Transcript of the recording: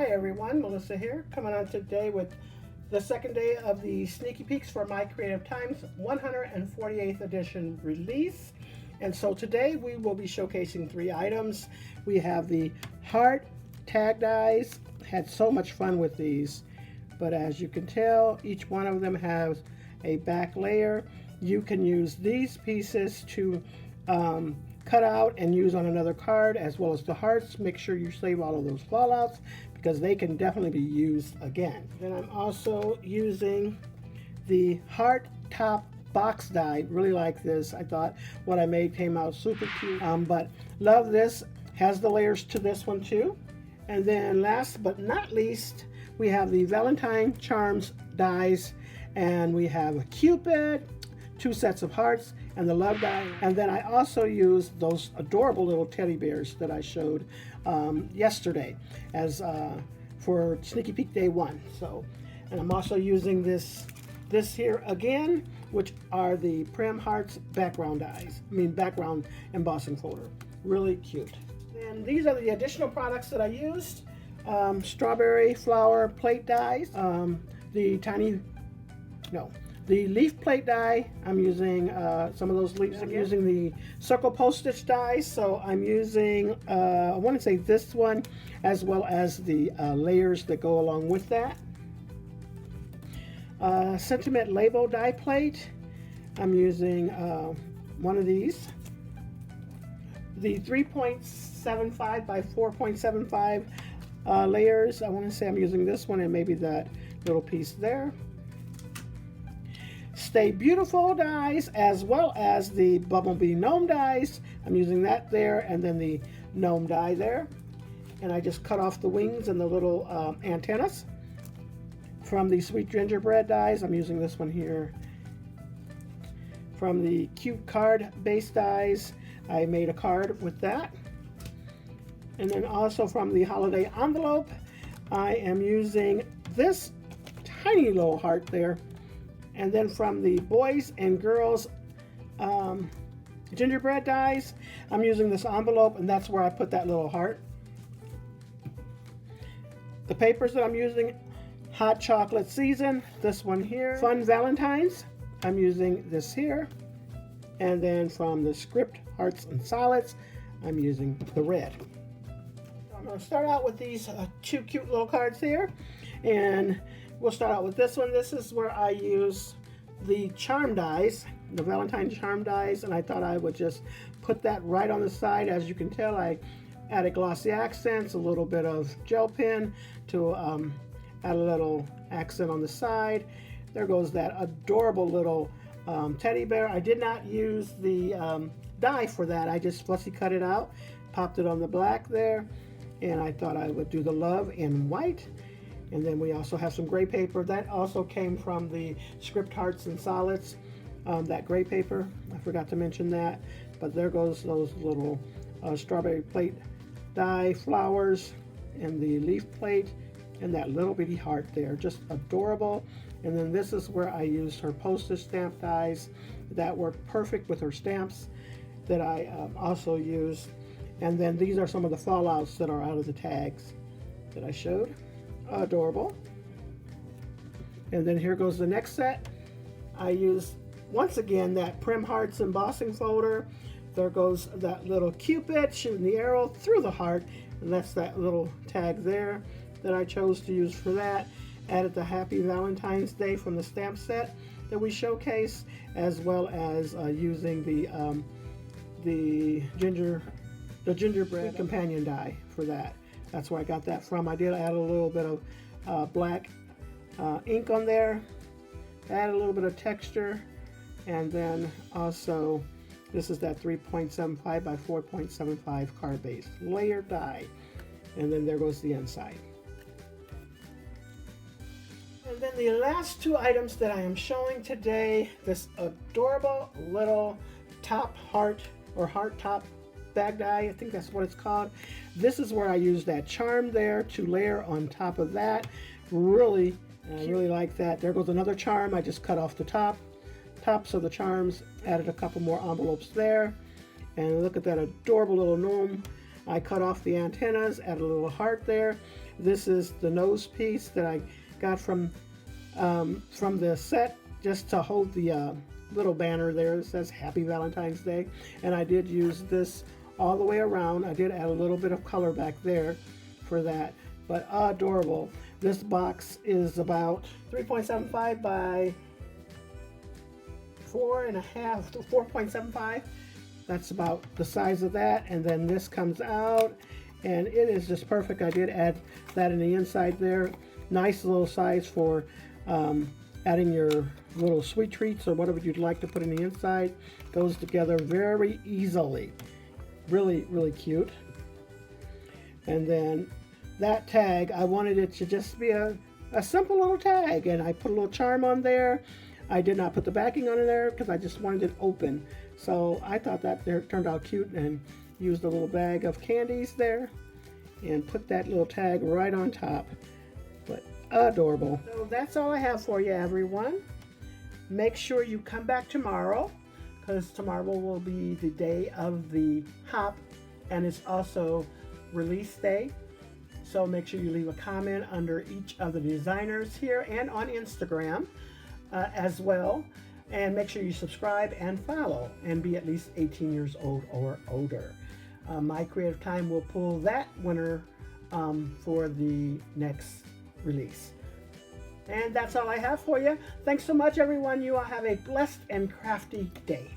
Hi everyone, Melissa here, coming on today with the second day of the Sneaky Peeks for My Creative Times 148th edition release. And so today we will be showcasing three items. We have the heart tag dies. Had so much fun with these, but as you can tell, each one of them has a back layer. You can use these pieces to cut out and use on another card, as well as the hearts. Make sure you save all of those fallouts because they can definitely be used again. Then I'm also using the heart top box die. Really like this. I thought what I made came out super cute, but love this. Has the layers to this one too. And then last but not least, we have the Valentine Charm Dies, and we have a Cupid, 2 sets of hearts, and the love die. And then I also used those adorable little teddy bears that I showed yesterday as for Sneaky Peek Day 1. So, and I'm also using this here again, which are the Prim Hearts background dies. Background embossing folder. Really cute. And these are the additional products that I used. Strawberry flower plate dies. The leaf plate die, I'm using some of those leaves. I'm using the circle postage dies, so I'm using, I want to say this one, as well as the layers that go along with that. Sentiment label die plate, I'm using one of these. The 3.75 by 4.75 layers, I want to say I'm using this one and maybe that little piece there. Stay Beautiful dies, as well as the Bumblebee Gnome dies. I'm using that there, and then the gnome die there. And I just cut off the wings and the little antennas. From the Sweet Gingerbread dies, I'm using this one here. From the Cute Card Base dies, I made a card with that. And then also from the Holiday Envelope, I am using this tiny little heart there. And then from the Boys and Girls Gingerbread dies, I'm using this envelope, and that's where I put that little heart. The papers that I'm using, Hot Chocolate Season, this one here. Fun Valentines, I'm using this here. And then from the Script Hearts and Solids, I'm using the red. I'm going to start out with these 2 cute little cards here, and we'll start out with this one. This is where I use the charm dies, the Valentine Charm Dies, and I thought I would just put that right on the side. As you can tell, I added glossy accents, a little bit of gel pen to add a little accent on the side. There goes that adorable little teddy bear. I did not use the die for that. I just fussy cut it out, popped it on the black there, and I thought I would do the love in white. And then we also have some gray paper. That also came from the Script Hearts and Solids, that gray paper. I forgot to mention that. But there goes those little strawberry plate die flowers and the leaf plate and that little bitty heart there. Just adorable. And then this is where I used her postage stamp dies that work perfect with her stamps that I also used. And then these are some of the fallouts that are out of the tags that I showed. Adorable. And then here goes the next set. I used once again that Prim Hearts embossing folder. There goes that little Cupid shooting the arrow through the heart, and that's that little tag there that I chose to use for that. Added the Happy Valentine's Day from the stamp set that we showcased, as well as using the gingerbread companion die for that. That's where I got that from. I did add a little bit of black ink on there, add a little bit of texture, and then also this is that 3.75 by 4.75 card base layer die, and then there goes the inside. And then the last 2 items that I am showing today, this adorable little top heart or heart top bag die, I think that's what it's called. This is where I use that charm there to layer on top of that. Really, I really like that. There goes another charm. I just cut off the tops of the charms, added a couple more envelopes there, and look at that adorable little gnome. I cut off the antennas, added a little heart there. This is the nose piece that I got from the set, just to hold the little banner there that says Happy Valentine's Day. And I did use this all the way around. I did add a little bit of color back there for that, but adorable. This box is about 3.75 by 4.5 to 4.75. That's about the size of that. And then this comes out and it is just perfect. I did add that in the inside there. Nice little size for adding your little sweet treats or whatever you'd like to put in the inside. Goes together very easily. Really, really cute. And then that tag, I wanted it to just be a simple little tag, and I put a little charm on there. I did not put the backing on there because I just wanted it open. So I thought that there turned out cute, and used a little bag of candies there and put that little tag right on top. But adorable. So that's all I have for you, everyone. Make sure you come back tomorrow, because tomorrow will be the day of the hop, and it's also release day. So make sure you leave a comment under each of the designers here and on Instagram as well. And make sure you subscribe and follow and be at least 18 years old or older. My Creative Time will pull that winner for the next release. And that's all I have for you. Thanks so much, everyone. You all have a blessed and crafty day.